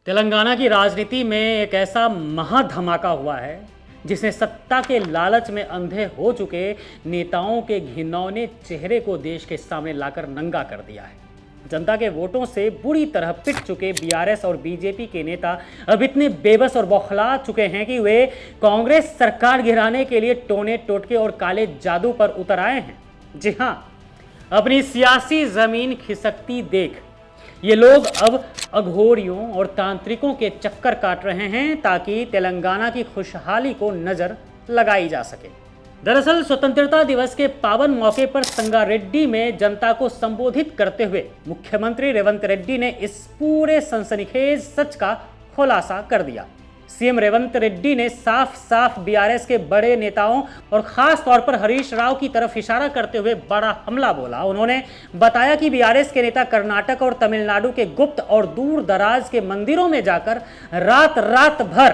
तेलंगाना की राजनीति में एक ऐसा महाधमाका हुआ है जिसने सत्ता के लालच में अंधे हो चुके नेताओं के घिनौने चेहरे को देश के सामने लाकर नंगा कर दिया है। जनता के वोटों से बुरी तरह पिट चुके बीआरएस और बीजेपी के नेता अब इतने बेबस और बौखला चुके हैं कि वे कांग्रेस सरकार गिराने के लिए टोने टोटके और काले जादू पर उतर आए हैं। जी हाँ, अपनी सियासी जमीन खिसकती देख ये लोग अब अघोरियों और तांत्रिकों के चक्कर काट रहे हैं ताकि तेलंगाना की खुशहाली को नजर लगाई जा सके। दरअसल स्वतंत्रता दिवस के पावन मौके पर संगारेड्डी में जनता को संबोधित करते हुए मुख्यमंत्री रेवंत रेड्डी ने इस पूरे सनसनीखेज सच का खुलासा कर दिया। सीएम रेवंत रेड्डी ने साफ साफ बीआरएस के बड़े नेताओं और खास तौर पर हरीश राव की तरफ इशारा करते हुए बड़ा हमला बोला। उन्होंने बताया कि बीआरएस के नेता कर्नाटक और तमिलनाडु के गुप्त और दूर दराज के मंदिरों में जाकर रात रात भर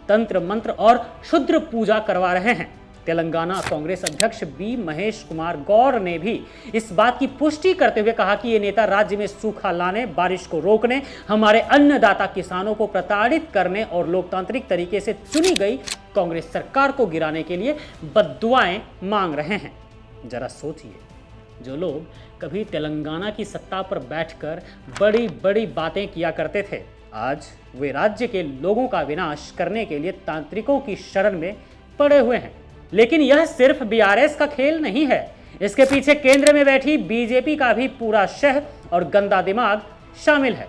तंत्र मंत्र और क्षुद्र पूजा करवा रहे हैं। तेलंगाना कांग्रेस अध्यक्ष बी महेश कुमार गौर ने भी इस बात की पुष्टि करते हुए कहा कि ये नेता राज्य में सूखा लाने, बारिश को रोकने, हमारे अन्नदाता किसानों को प्रताड़ित करने और लोकतांत्रिक तरीके से चुनी गई कांग्रेस सरकार को गिराने के लिए बद्दुआएं मांग रहे हैं। जरा सोचिए, जो लोग कभी तेलंगाना की सत्ता पर बैठकर बड़ी बड़ी बातें किया करते थे, आज वे राज्य के लोगों का विनाश करने के लिए तांत्रिकों की शरण में पड़े हुए हैं। लेकिन यह सिर्फ बीआरएस का खेल नहीं है, इसके पीछे केंद्र में बैठी बीजेपी का भी पूरा शह और गंदा दिमाग शामिल है।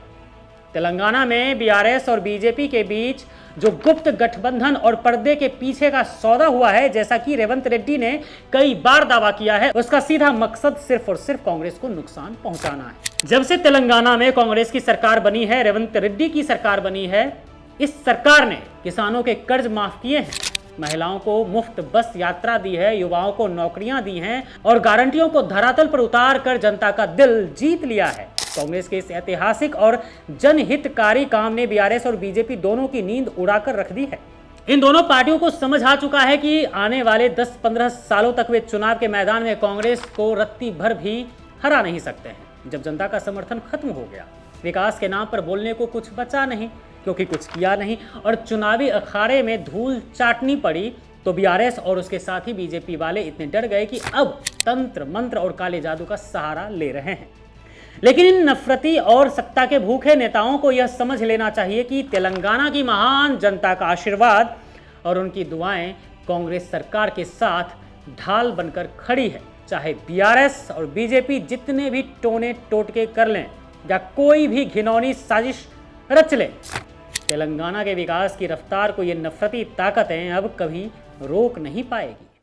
तेलंगाना में बीआरएस और बीजेपी के बीच जो गुप्त गठबंधन और पर्दे के पीछे का सौदा हुआ है, जैसा कि रेवंत रेड्डी ने कई बार दावा किया है, उसका सीधा मकसद सिर्फ और सिर्फ कांग्रेस को नुकसान पहुंचाना है। जब से तेलंगाना में कांग्रेस की सरकार बनी है, रेवंत रेड्डी की सरकार बनी है, इस सरकार ने किसानों के कर्ज माफ किए हैं, महिलाओं को मुफ्त बस यात्रा दी है, युवाओं को नौकरियां दी हैं और गारंटियों को धरातल पर उतार कर जनता का दिल जीत लिया है। कांग्रेस के इस ऐतिहासिक और जनहितकारी काम ने बीआरएस और बीजेपी दोनों की नींद उड़ाकर रख दी है। इन दोनों पार्टियों को समझ आ चुका है कि आने वाले 10-15 सालों तक वे चुनाव के मैदान में कांग्रेस को रत्ती भर भी हरा नहीं सकते हैं। जब जनता का समर्थन खत्म हो गया, विकास के नाम पर बोलने को कुछ बचा नहीं, क्योंकि कुछ किया नहीं और चुनावी अखाड़े में धूल चाटनी पड़ी, तो बीआरएस और उसके साथ ही बीजेपी वाले इतने डर गए कि अब तंत्र मंत्र और काले जादू का सहारा ले रहे हैं। लेकिन इन नफरती और सत्ता के भूखे नेताओं को यह समझ लेना चाहिए कि तेलंगाना की महान जनता का आशीर्वाद और उनकी दुआएं कांग्रेस सरकार के साथ ढाल बनकर खड़ी है। चाहे बीआरएस और बीजेपी जितने भी टोने टोटके कर लें या कोई भी घिनौनी साजिश रच ले, तेलंगाना के विकास की रफ्तार को ये नफरती ताकतें अब कभी रोक नहीं पाएगी।